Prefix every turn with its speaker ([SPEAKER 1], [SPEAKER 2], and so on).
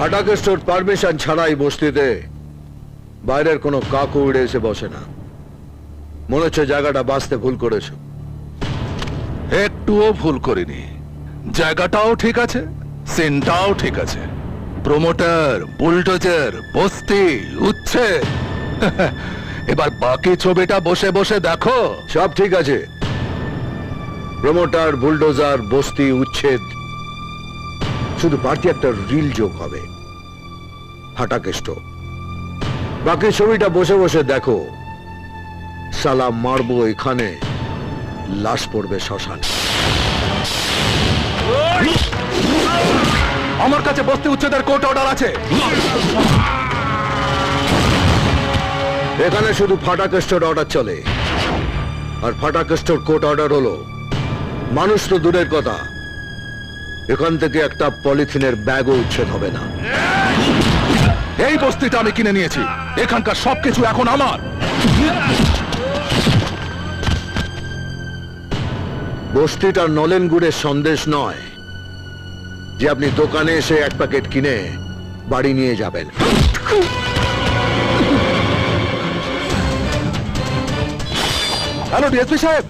[SPEAKER 1] হাটাকেস্টোর permission ছাড়াই বস্তিতে বাইরের কোনো কাকু উড়ে এসে বসে না। মনে হচ্ছে জায়গাটা বাঁচতে ভুল করেছো।
[SPEAKER 2] একটুও ভুল করিনি। জায়গাটাও ঠিক আছে, সিনটাও ঠিক আছে। প্রমোটার, বুলডোজার, বস্তি, উচ্ছেদ। এবার বাকি ছবিটা বসে বসে দেখো।
[SPEAKER 1] সব ঠিক আছে, প্রমোটার, বুলডোজার, বস্তি, উচ্ছেদ, শুধু বাড়তি একটা রিল যোগ হবে, হাটাকেস্টো। বাকি ছবিটা বসে বসে দেখো। সালা মারবো এখানে, লাশ পড়বে শ্মশানে।
[SPEAKER 2] আমার কাছে বস্তি উচ্ছেদের কোর্ট অর্ডার আছে।
[SPEAKER 1] এখানে শুধু ফাটাকেস্টোর অর্ডার চলে, আর ফাটাকেস্টোর কোর্ট অর্ডার হলো মানুষ তো দূরের কথা, এখান থেকে একটা পলিথিনের ব্যাগও উচ্ছেদ হবে না।
[SPEAKER 2] এই বস্তিটা আমি কিনে নিয়েছি, এখানকার সবকিছু এখন আমার।
[SPEAKER 1] বস্তিটা নলেন গুড়ের সন্দেশ নয় যে আপনি দোকানে এসে এক প্যাকেট কিনে বাড়ি নিয়ে যাবেন।
[SPEAKER 2] হ্যালো ডিএসপি সাহেব।